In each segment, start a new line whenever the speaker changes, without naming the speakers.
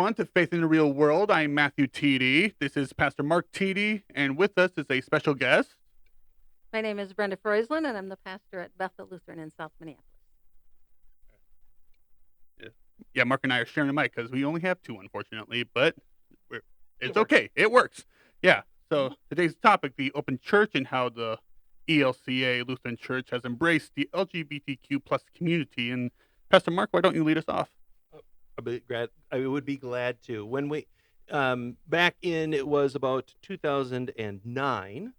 everyone, to Faith in the Real World. I'm Matthew Teedy. This is Pastor Mark Teedy, and with us is a special guest.
My name is Brenda Froisland, and I'm the pastor at Bethel Lutheran in South Minneapolis.
Yeah, Mark and I are sharing a mic because we only have two, unfortunately, but it's
It works.
okay. It works. Yeah. So today's topic, the open church and how the ELCA Lutheran Church has embraced the LGBTQ plus community. And Pastor Mark, why don't you lead us off?
I would be glad to. When we back in, it was about 2009,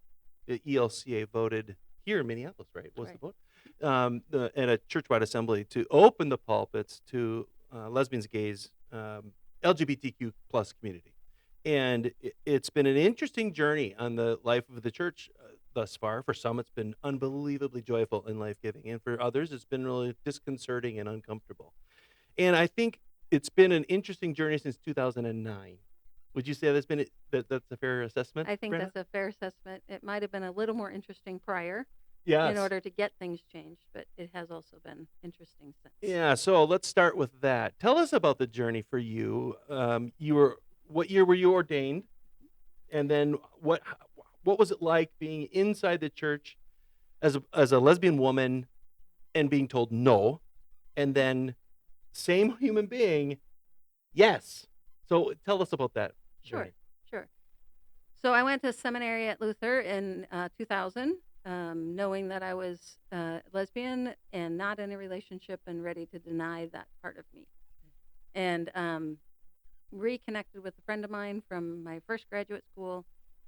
the ELCA voted here in Minneapolis, right? Was
Right.
the vote at a church-wide assembly to open the pulpits to lesbians, gays, LGBTQ plus community, and it's been an interesting journey on the life of the church thus far. For some, it's been unbelievably joyful and life-giving, and for others, it's been really disconcerting and uncomfortable. And I think it's been an interesting journey since 2009. Would you say that's a fair assessment,
I think
Brenda?
that's a fair assessment. It might have been a little more interesting prior
Yes.
in order to get things changed, but it has also been interesting since.
Yeah, so let's start with that. Tell us about the journey for you. What year were you ordained? And then what was it like being inside the church as a lesbian woman and being told no, and then same human being, yes. So tell us about that
Sure,
journey.
sure. So I went to seminary at Luther in 2000, knowing that I was lesbian and not in a relationship and ready to deny that part of me. And reconnected with a friend of mine from my first graduate school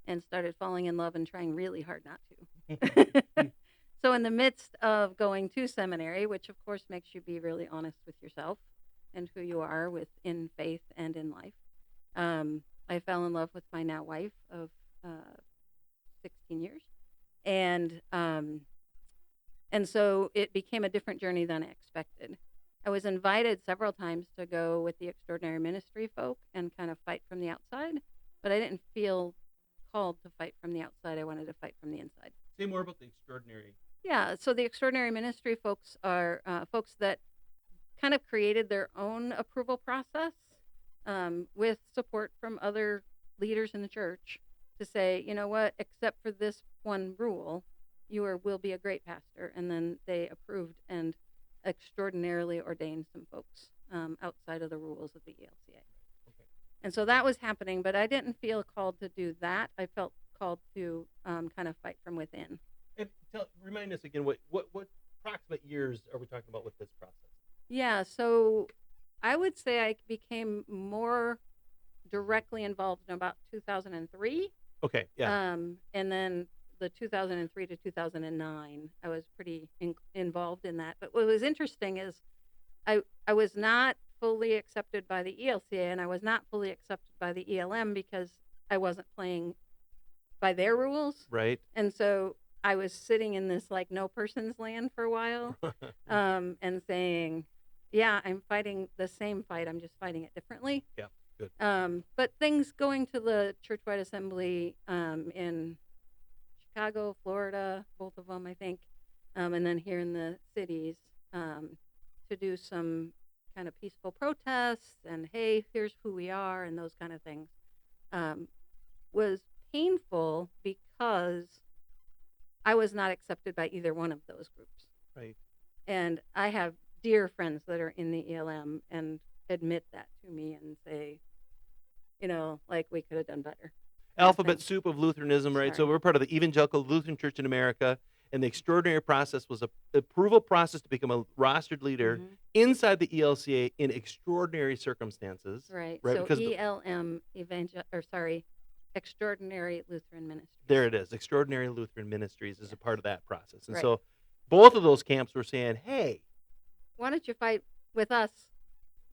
and started falling in love and trying really hard not to. So in the midst of going to seminary, which of course makes you be really honest with yourself and who you are in faith and in life, I fell in love with my now wife of 16 years, and so it became a different journey than I expected. I was invited several times to go with the extraordinary ministry folk and kind of fight from the outside, but I didn't feel called to fight from the outside. I wanted to fight from the inside.
Say more about the extraordinary.
Yeah, so the extraordinary ministry folks are folks that kind of created their own approval process with support from other leaders in the church to say, you know what, except for this one rule, will be a great pastor. And then they approved and extraordinarily ordained some folks outside of the rules of the ELCA.
Okay.
And so that was happening, but I didn't feel called to do that. I felt called to kind of fight from within.
And remind us again, what approximate years are we talking about with this process?
Yeah, so I would say I became more directly involved in about 2003.
Okay, yeah.
And then the 2003 to 2009, I was pretty involved in that. But what was interesting is I was not fully accepted by the ELCA, and I was not fully accepted by the ELM because I wasn't playing by their rules.
Right.
And so I was sitting in this like no person's land for a while and saying, yeah, I'm fighting the same fight. I'm just fighting it differently.
Yeah, good.
But things going to the churchwide assembly in Chicago, Florida, both of them, I think, and then here in the cities to do some kind of peaceful protests and, hey, here's who we are and those kind of things was painful because I was not accepted by either one of those groups.
Right.
And I have dear friends that are in the ELM and admit that to me and say, you know, like we could have done better.
Alphabet soup of Lutheranism, right?
Sorry.
So we're part of the Evangelical Lutheran Church in America, and the extraordinary process was an approval process to become a rostered leader inside the ELCA in extraordinary circumstances.
Right.
Right,
So
because
ELM, Extraordinary Lutheran Ministry.
there it is. Extraordinary Lutheran Ministries is a part of that process. And
Right.
so both of those camps were saying, hey,
Why don't you fight with us?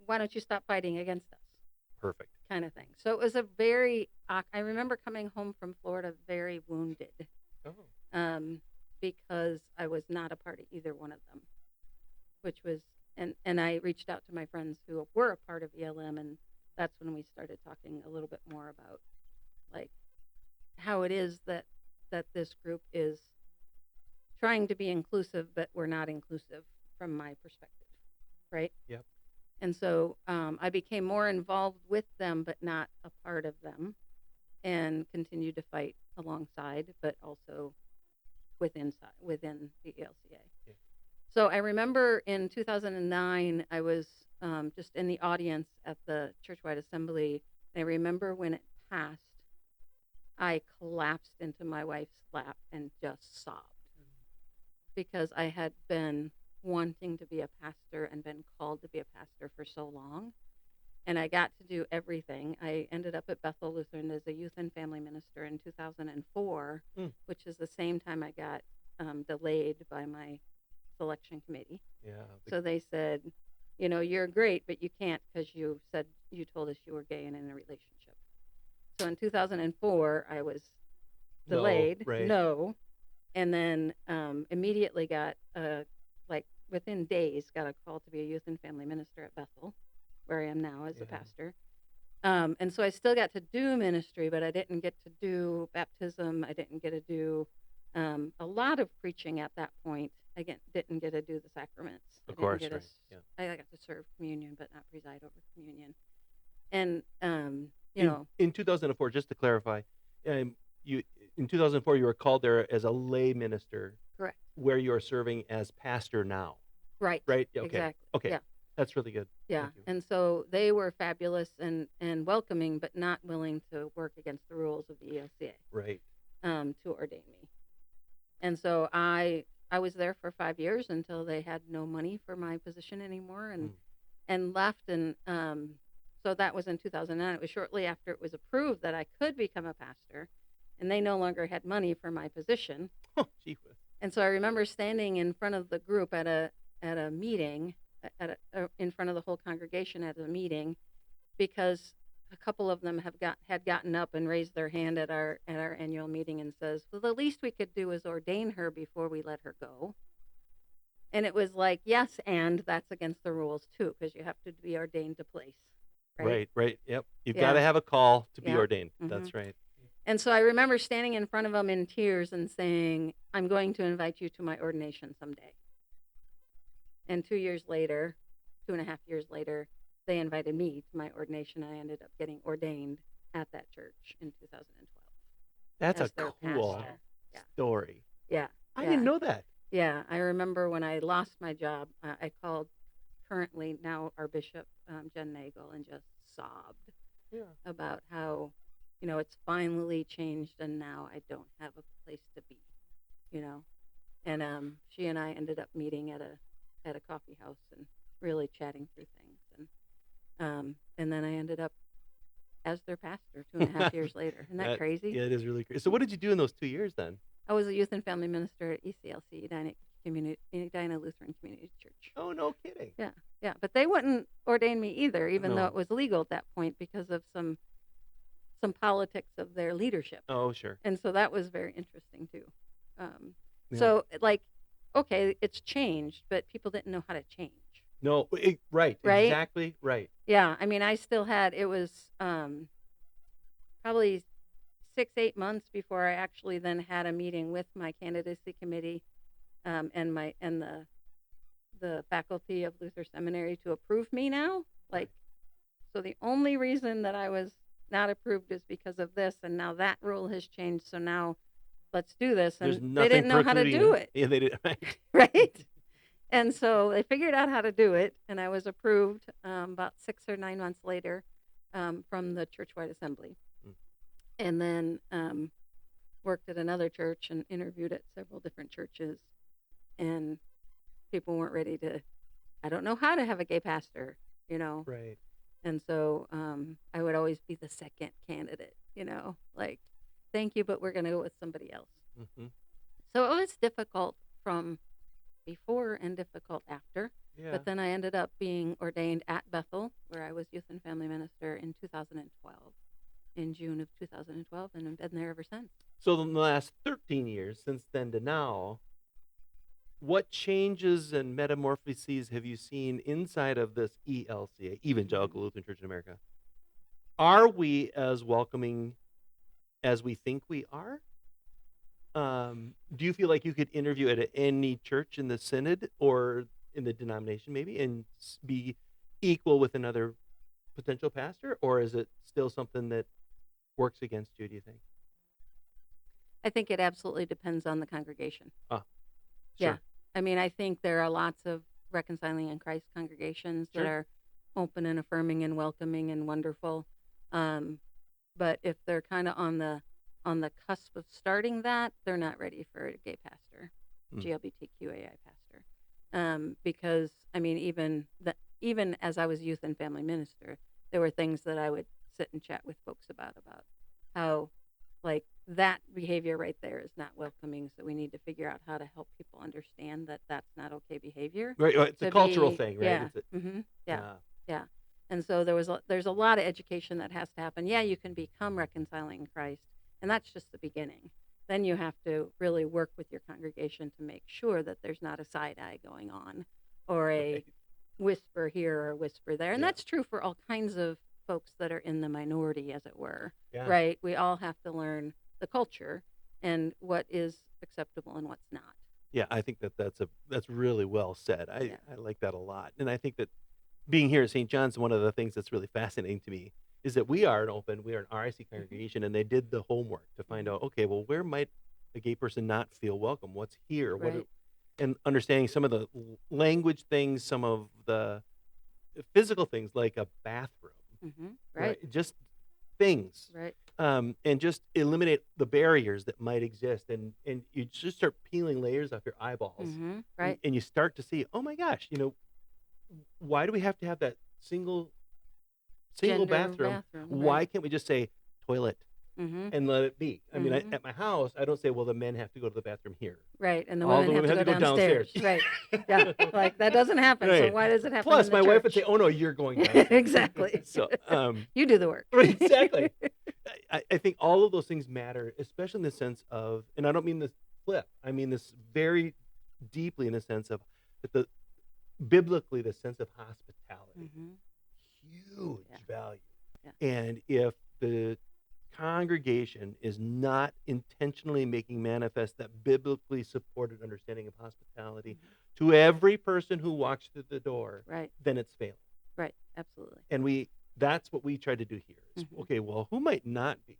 Why don't you stop fighting against us?
perfect.
Kind of thing. So it was I remember coming home from Florida very wounded
Oh.
because I was not a part of either one of them, which was, and I reached out to my friends who were a part of ELM, and that's when we started talking a little bit more about like how it is that this group is trying to be inclusive, but we're not inclusive from my perspective, right?
Yep.
And so I became more involved with them, but not a part of them, and continued to fight alongside, but also within the ELCA.
Yeah.
So I remember in 2009, I was just in the audience at the churchwide assembly. And I remember when it passed, I collapsed into my wife's lap and just sobbed because I had been wanting to be a pastor and been called to be a pastor for so long. And I got to do everything. I ended up at Bethel Lutheran as a youth and family minister in 2004,
Mm.
which is the same time I got delayed by my selection committee.
Yeah.
So they said, you know, you're great, but you can't because you told us you were gay and in a relationship. So in 2004, I was delayed.
right.
No. And then immediately got, like within days, got a call to be a youth and family minister at Bethel, where I am now as a
Yeah.
pastor. And so I still got to do ministry, but I didn't get to do baptism. I didn't get to do a lot of preaching at that point. I didn't get to do the sacraments.
Of course,
I
right. Yeah.
got to serve communion, but not preside over communion. And you
In,
know,
in 2004, just to clarify, you in 2004 you were called there as a lay minister,
correct,
where you are serving as pastor now,
right,
right? Okay.
exactly,
Okay.
yeah.
That's really good.
Yeah,
Thank you.
and so they were fabulous and welcoming, but not willing to work against the rules of the ELCA
Right.
to ordain me. And so I was there for 5 years until they had no money for my position anymore, and left. And so that was in 2009. It was shortly after it was approved that I could become a pastor, and they no longer had money for my position.
Oh, gee whiz.
And so I remember standing in front of the group at a meeting, in front of the whole congregation at a meeting, because a couple of them had gotten up and raised their hand at our annual meeting and says, well, the least we could do is ordain her before we let her go. And it was like, yes, and that's against the rules too, because you have to be ordained to place.
Right. Yep. You've
Yeah.
got to have a call to be
Yeah.
ordained.
Mhm.
That's right.
And so I remember standing in front of them in tears and saying, I'm going to invite you to my ordination someday. And 2.5 years later, they invited me to my ordination. I ended up getting ordained at that church in 2012.
That's
as
a
their
cool
pastor. Yeah.
story.
Yeah.
I
yeah.
didn't know that.
Yeah, I remember when I lost my job, I called currently now our bishop, Jen Nagel, and just sobbed about how, it's finally changed and now I don't have a place to be, And she and I ended up meeting at a coffee house and really chatting through things. And then I ended up as their pastor 2.5 years later. Isn't that crazy?
Yeah, it is really crazy. So what did you do in those 2 years then?
I was a youth and family minister at ECLC, Edina Lutheran Community Church.
Oh, no kidding.
Yeah, but they wouldn't ordain me either, even
No.
though it was legal at that point because of some politics of their leadership.
Oh, sure.
And so that was very interesting too.
Yeah.
So like, okay, it's changed, but people didn't know how to change.
No, right,
Right?
exactly right.
Yeah, I mean, I still had, it was probably 6-8 months before I actually then had a meeting with my candidacy committee and the faculty of Luther Seminary to approve me now. Like, so the only reason that I was not approved is because of this, and now that rule has changed. So now let's do this, and
There's
they
nothing
didn't know how to
precluding
do
it.
it,
Yeah, they did. Right.
right? And so they figured out how to do it, and I was approved about 6 or 9 months later from the churchwide assembly. And then worked at another church and interviewed at several different churches, and people weren't ready to, I don't know how to have a gay pastor,
Right.
And so I would always be the second candidate, like, thank you, but we're going to go with somebody else.
Mm-hmm.
So it was difficult from before and difficult after.
Yeah.
But then I ended up being ordained at Bethel, where I was youth and family minister in 2012, in June of 2012, and I've been there ever since.
So in the last 13 years, since then to now, what changes and metamorphoses have you seen inside of this ELCA, Evangelical Lutheran Church in America? Are we as welcoming as we think we are? Do you feel like you could interview at any church in the synod or in the denomination maybe and be equal with another potential pastor, or is it still something that works against you, do you think?
I think it absolutely depends on the congregation.
Ah,
Yeah.
sure.
I mean, I think there are lots of reconciling in Christ congregations that
Sure.
are open and affirming and welcoming and wonderful. Um, but if they're kind of on the cusp of starting that, they're not ready for a gay pastor,
Mm.
GLBTQAI pastor. Because I mean, even as I was youth and family minister, there were things that I would sit and chat with folks about how like that behavior right there is not welcoming. So we need to figure out how to help people understand that that's not okay behavior.
Right, it's a
To
cultural
be,
thing, right?
yeah,
It's a,
yeah,
uh,
yeah. And so there's a lot of education that has to happen. Yeah, you can become reconciling in Christ, and that's just the beginning. Then you have to really work with your congregation to make sure that there's not a side eye going on, or a
right.
whisper here or a whisper there. And
Yeah.
that's true for all kinds of folks that are in the minority, as it were.
Yeah.
Right? We all have to learn the culture and what is acceptable and what's not.
Yeah, I think that's really well said.
Yeah.
I like that a lot, and I think that being here at St. John's, one of the things that's really fascinating to me is that we are an RIC congregation, and they did the homework to find out, okay, well, where might a gay person not feel welcome? What's here?
Right.
And understanding some of the language things, some of the physical things like a bathroom,
Right.
just things,
Right.
and just eliminate the barriers that might exist, and you just start peeling layers off your eyeballs,
Right.
and you start to see, oh my gosh, why do we have to have that single
Gender
bathroom?
bathroom,
Why
right.
can't we just say toilet and let it be? I mean,
Mhm.
at my house, I don't say, well, the men have to go to the bathroom here.
Right. And the
All
women
the
have to go downstairs. Right. Yeah. Like that doesn't happen. So
Right.
why does it happen?
Plus,
in the
my wife would say,
church?
oh no, you're going downstairs.
Exactly.
So,
You do the work.
exactly. I think all of those things matter, especially in the sense of, and I don't mean this flip, I mean this very deeply in the sense of that biblically, the sense of hospitality, huge
Yeah.
value.
Yeah.
And if the congregation is not intentionally making manifest that biblically supported understanding of hospitality to every person who walks through the door,
Right.
then it's failing.
Right. Absolutely.
And that's what we try to do here is, okay, well, who might not be?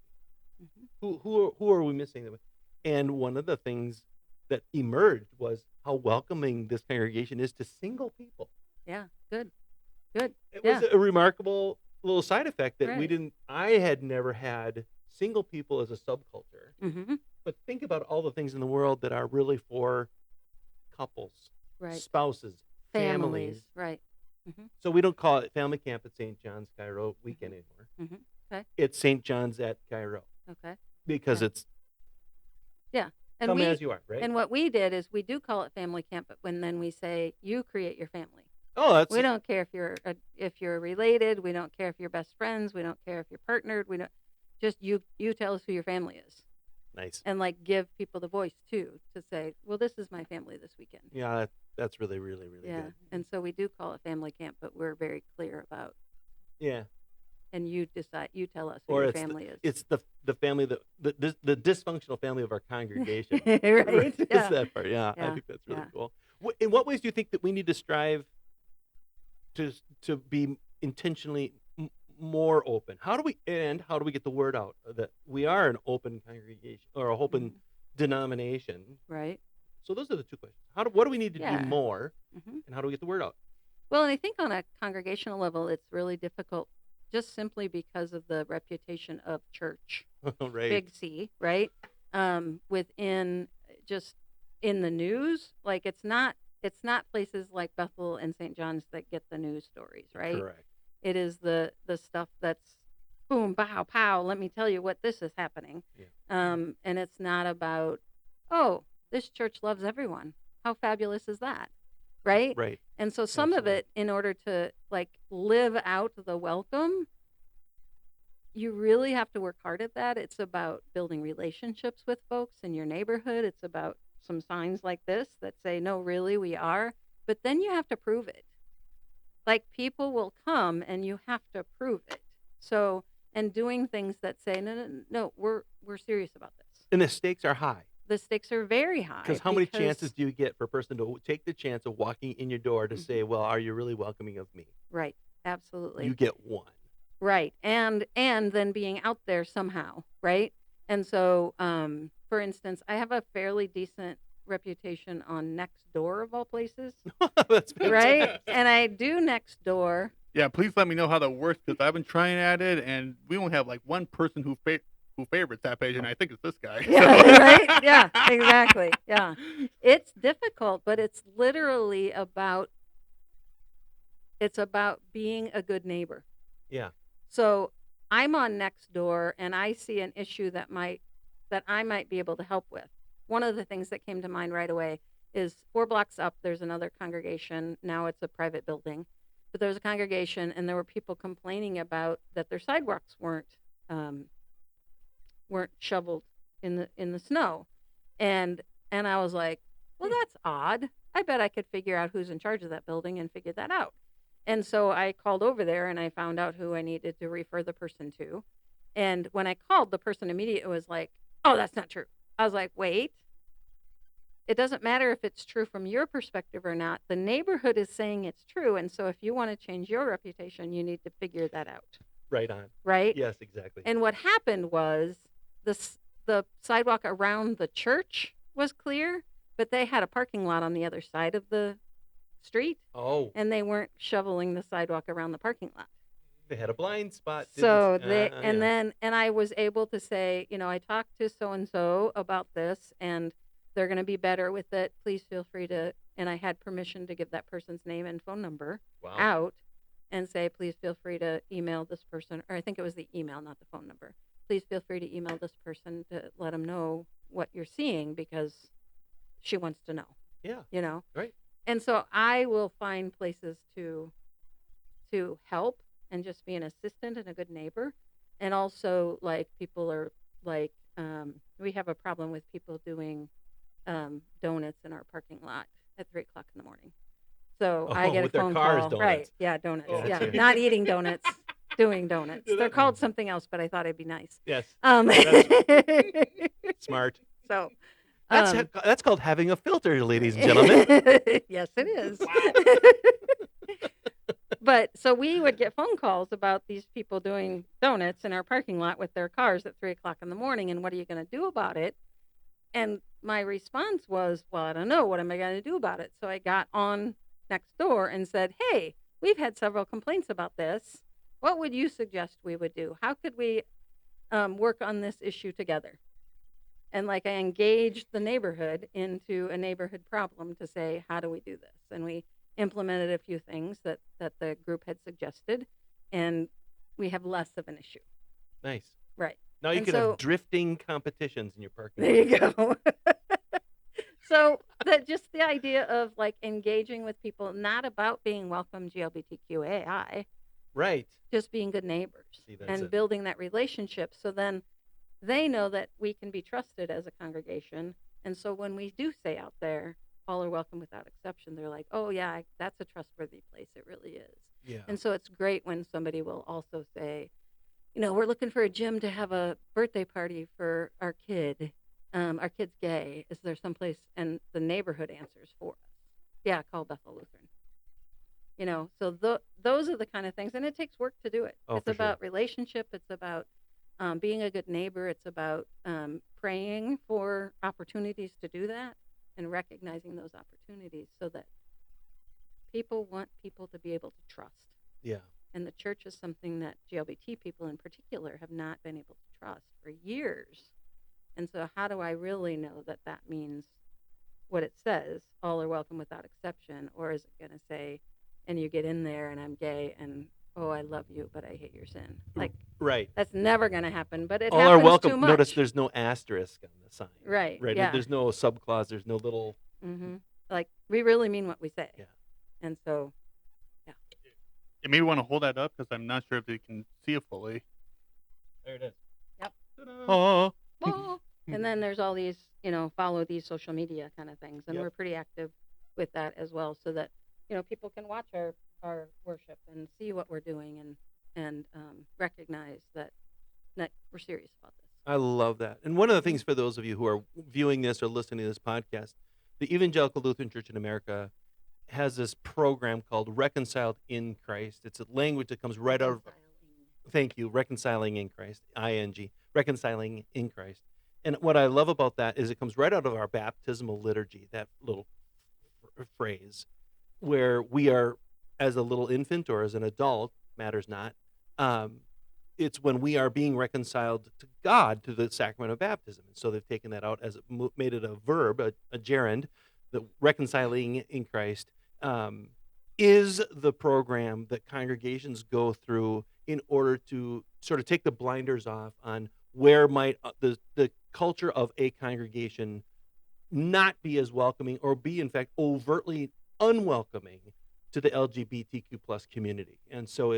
Mhm.
Who are we missing? And one of the things that emerged was how welcoming this congregation is to single people.
Yeah. Good. Good.
It
Yeah.
was a remarkable little side effect that
Right.
I had never had single people as a subculture.
Mhm.
But think about all the things in the world that are really for couples,
Right.
spouses, families.
Right. Mhm.
So we don't call it family camp at St. John's Cairo weekend anymore.
Mhm. Okay.
It's St. John's at Cairo
Okay.
because
Yeah.
it's
Yeah. And
come as you are, right?
and what we did is we do call it family camp, but then we say you create your family.
Oh, that's
We don't care if you're related. We don't care if you're best friends. We don't care if you're partnered. We don't. Just you tell us who your family is,
nice.
and like give people the voice too to say, well, this is my family this weekend.
Yeah, that's really, really, really
Yeah.
good.
And so we do call it family camp, but we're very clear about,
Yeah.
and you tell us who
Or
your
it's
family is.
it's the family that the dysfunctional family of our congregation.
Right.
It's
Yeah.
that part. Yeah, I
Yeah.
think that's really
Yeah.
cool. In what ways do you think that we need to strive to be intentionally more open? How do we get the word out that we are an open congregation or an open denomination?
Right.
So those are the two questions. What do we need to
Yeah.
do more,
hmm
and how do we get the word out?
Well, and I think on a congregational level, it's really difficult just simply because of the reputation of church,
Right.
big C, right? Within just in the news, like it's not places like Bethel and St. John's that get the news stories, right?
Correct.
It is the stuff that's boom, pow, pow. Let me tell you what this is happening.
Yeah.
And it's not about, oh, this church loves everyone. How fabulous is that? Right?
Right.
And so some of
Absolutely.
it, in order to like live out the welcome, you really have to work hard at that. It's about building relationships with folks in your neighborhood. It's about some signs like this that say, no, really, we are. But then you have to prove it. Like people will come and you have to prove it. So, and doing things that say, no, we're serious about this.
And the stakes are high.
The stakes are very high.
Because how many chances do you get for a person to take the chance of walking in your door to say, well, are you really welcoming of me?
Right. Absolutely.
You get one.
Right. And then being out there somehow, right? And so, for instance, I have a fairly decent reputation on Nextdoor of all places,
That's
right?
fantastic.
And I do Nextdoor.
Yeah, please let me know how that works because I've been trying at it, and we only have like one person who favorites that page, and I think it's this guy.
Yeah, right? Yeah, exactly. Yeah. It's difficult, but it's literally about being a good neighbor.
Yeah.
So I'm on Nextdoor and I see an issue that I might be able to help with. One of the things that came to mind right away is 4 blocks up there's another congregation. Now it's a private building. But there's a congregation and there were people complaining about that their sidewalks weren't shoveled in the snow. And I was like, well, that's odd. I bet I could figure out who's in charge of that building and figure that out. And so I called over there and I found out who I needed to refer the person to. And when I called, the person immediately was like, oh, that's not true. I was like, wait, it doesn't matter if it's true from your perspective or not. The neighborhood is saying it's true. And so if you want to change your reputation, you need to figure that out.
Right on.
Right?
Yes, exactly.
And what happened was the sidewalk around the church was clear, but they had a parking lot on the other side of the street.
Oh.
And they weren't shoveling the sidewalk around the parking lot.
They had a blind spot.
So and I was able to say, I talked to so and so about this, and they're going to be better with it. Please feel free to. And I had permission to give that person's name and phone number out, and say, please feel free to email this person, or I think it was the email, not the phone number. Please feel free to email this person to let them know what you're seeing because she wants to know.
Yeah. Right.
And so I will find places to help and just be an assistant and a good neighbor. And also, like, people are like, we have a problem with people doing donuts in our parking lot at 3 o'clock in the morning. So I get a phone call.
Donuts.
Right. Yeah, donuts.
Oh,
yeah.
okay.
Not eating donuts, doing donuts. They're called something else, but I thought it'd be nice.
Yes.
That's
Smart.
So
that's called having a filter, ladies and gentlemen.
yes, it is. But so we would get phone calls about these people doing donuts in our parking lot with their cars at 3 o'clock in the morning. And what are you going to do about it? And my response was, well, I don't know. What am I going to do about it? So I got on Nextdoor and said, hey, we've had several complaints about this. What would you suggest we would do? How could we work on this issue together? And I engaged the neighborhood into a neighborhood problem to say, how do we do this? And we implemented a few things that the group had suggested, and we have less of an issue.
Nice.
Right.
Now you can have drifting competitions in your parking lot.
There you go. So just the idea of engaging with people, not about being welcome GLBTQAI.
Right.
Just being good neighbors and building that relationship. So then they know that we can be trusted as a congregation. And so when we do say out there, all are welcome without exception, they're like, oh, yeah, that's a trustworthy place. It really is.
Yeah.
And so it's great when somebody will also say, we're looking for a gym to have a birthday party for our kid. Our kid's gay. Is there someplace? And the neighborhood answers for us. Yeah, call Bethel Lutheran. So those are the kind of things. And it takes work to do it.
Oh,
it's about relationship. It's about being a good neighbor. It's about praying for opportunities to do that and recognizing those opportunities so that people want people to be able to trust.
Yeah.
And the church is something that GLBT people in particular have not been able to trust for years. And so how do I really know that that means what it says, all are welcome without exception, or is it going to say, and you get in there and I'm gay and, oh, I love you, but I hate your sin.
Right.
That's never going to happen, but it
all
happens
are welcome.
too much.
Notice there's no asterisk on the sign.
Right.
Right.
Yeah.
There's no subclause. There's no little.
Mm-hmm. We really mean what we say.
Yeah.
And so,
You maybe want to hold that up because I'm not sure if they can see it fully.
There it is.
Yep.
Oh.
And then there's all these, follow these social media kind of things. And we're pretty active with that as well so that, people can watch our worship and see what we're doing and recognize that we're serious about this.
I love that. And one of the things for those of you who are viewing this or listening to this podcast, the Evangelical Lutheran Church in America has this program called Reconciled in Christ. It's a language that comes right out of, thank you, Reconciling in Christ, ING, Reconciling in Christ. And what I love about that is it comes right out of our baptismal liturgy, that little phrase, where we are, as a little infant or as an adult, matters not, it's when we are being reconciled to God through the sacrament of baptism. And so they've taken that out as made it a verb, a gerund, the reconciling in Christ is the program that congregations go through in order to sort of take the blinders off on where might the culture of a congregation not be as welcoming or be, in fact, overtly unwelcoming to the LGBTQ plus community. And so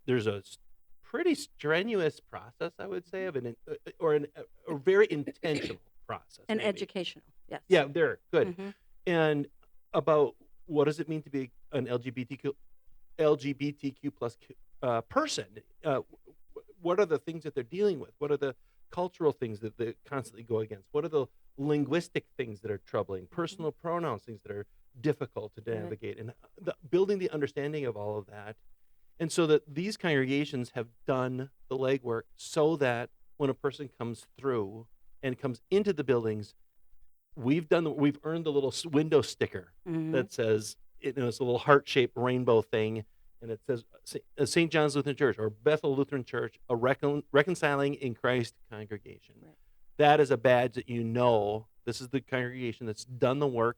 there's a pretty strenuous process, I would say, of a very intentional process.
And
maybe.
educational, yes.
Yeah, there, good.
Mhm.
And about what does it mean to be an LGBTQ plus person? What are the things that they're dealing with? What are the cultural things that they constantly go against? What are the linguistic things that are troubling? Personal pronouns, things that are difficult to
Right.
navigate, and building the understanding of all of that. And so that these congregations have done the legwork so that when a person comes through and comes into the buildings, we've earned the little window sticker
Mhm.
that says, it's a little heart-shaped rainbow thing, and it says St. John's Lutheran Church or Bethel Lutheran Church, a reconciling in Christ congregation.
Right.
That is a badge that this is the congregation that's done the work,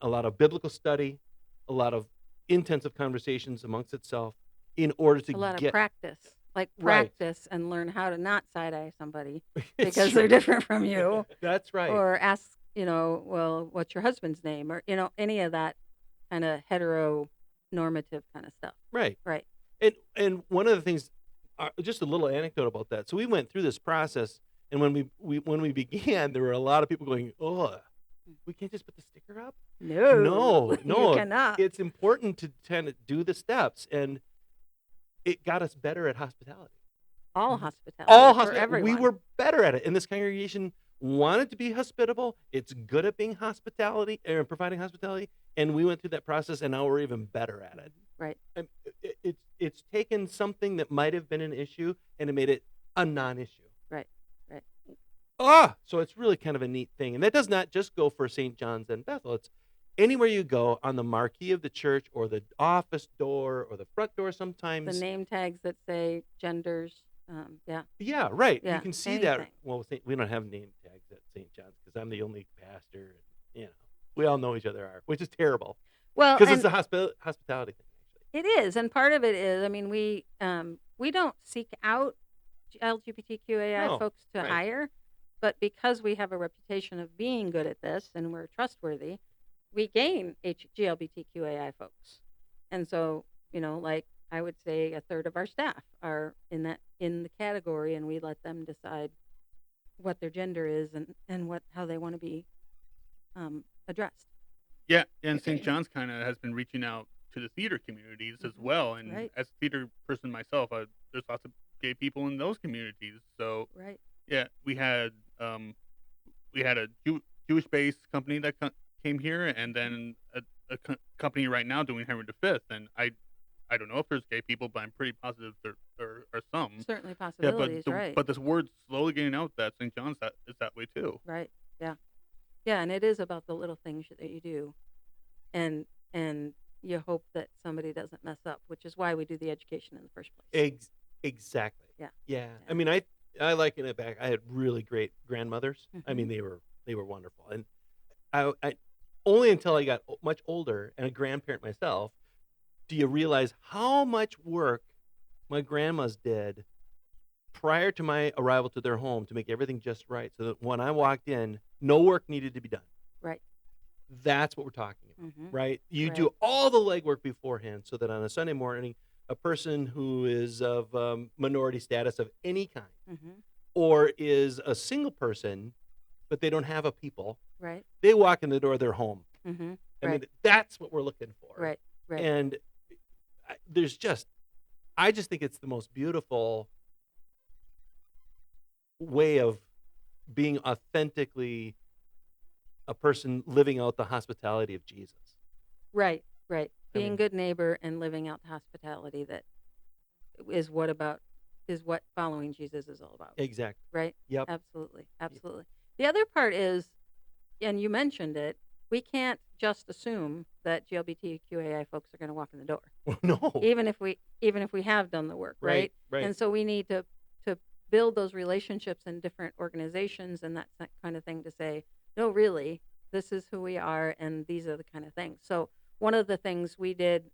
a lot of biblical study, a lot of intensive conversations amongst itself in order to
A lot
get
of practice, like
Right.
practice and learn how to not side-eye somebody
It's
because
true.
they're different from you,
That's right.
or ask, well, what's your husband's name, or any of that kind of heteronormative kind of stuff.
Right.
Right.
And one of the things, just a little anecdote about that. So we went through this process, and when we began, there were a lot of people going, "Oh, we can't just put the sticker up."
No, you
No,
cannot.
it's important to kind of do the steps, and it got us better at hospitality.
All hospitality for
We
everyone.
were better at it, and this congregation wanted to be hospitable. It's good at being providing hospitality, and we went through that process, and now we're even better at it.
Right.
And it's taken something that might have been an issue and it made it a non-issue.
Right.
So it's really kind of a neat thing, and that does not just go for St. John's and Bethel. It's anywhere you go on the marquee of the church or the office door or the front door.
The
Sometimes,
name tags that say genders. Yeah.
yeah, right.
Yeah,
You can see that.
anything.
Well, we don't have name tags at St. John's because I'm the only pastor, and we all know each other, which is terrible
Well,
because
and
it's a hospitality thing.
it is, and part of it is, we don't seek out LGBTQAI
No,
folks to
right.
hire, but because we have a reputation of being good at this and we're trustworthy, we gain GLBTQAI folks. And so, like I would say a third of our staff are in the category, and we let them decide what their gender is and how they want to be addressed.
Yeah, and St. John's kind of has been reaching out to the theater communities as well. And
Right.
as a theater person myself, there's lots of gay people in those communities. So
Right.
yeah, we had a Jewish-based company that came here, and then a company right now doing Henry V. And I don't know if there's gay people, but I'm pretty positive there are some.
Certainly
Yeah,
possibilities, right.
but this word's slowly getting out that St. John's is that way too.
Right. Yeah. Yeah, and it is about the little things that you do, and you hope that somebody doesn't mess up, which is why we do the education in the first place.
Exactly.
Yeah.
Yeah.
Yeah.
I mean, I liken it back. I had really great grandmothers. I
Mhm.
mean, they were wonderful. And I only until I got much older and a grandparent myself do you realize how much work my grandmas did prior to my arrival to their home to make everything just right, so that when I walked in, no work needed to be done.
Right.
That's what we're talking about,
Mhm.
right? You
Right.
do all the legwork beforehand so that on a Sunday morning, a person who is of minority status of any kind
Mhm.
or is a single person, but they don't have a people,
Right.
they walk in the door of their home.
Mhm.
I
Right.
mean, that's what we're looking for.
Right. Right.
And I just think it's the most beautiful way of being authentically a person living out the hospitality of Jesus.
Right, right.
I
Being
mean,
good neighbor and living out the hospitality that is what following Jesus is all about,
exactly.
right?
Yep.
Absolutely, absolutely. The other part is, and you mentioned it, we can't just assume that GLBTQAI folks are going to walk in the door,
No.
even if we have done the work,
Right.
right?
Right.
And so we need to build those relationships in different organizations and that kind of thing to say, no, really, this is who we are, and these are the kind of things. So one of the things we did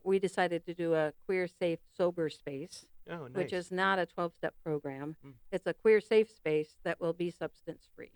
we decided to do a queer safe sober space,
Oh,
which
nice.
is not a 12-step program.
Mm.
It's a queer safe space that will be substance free.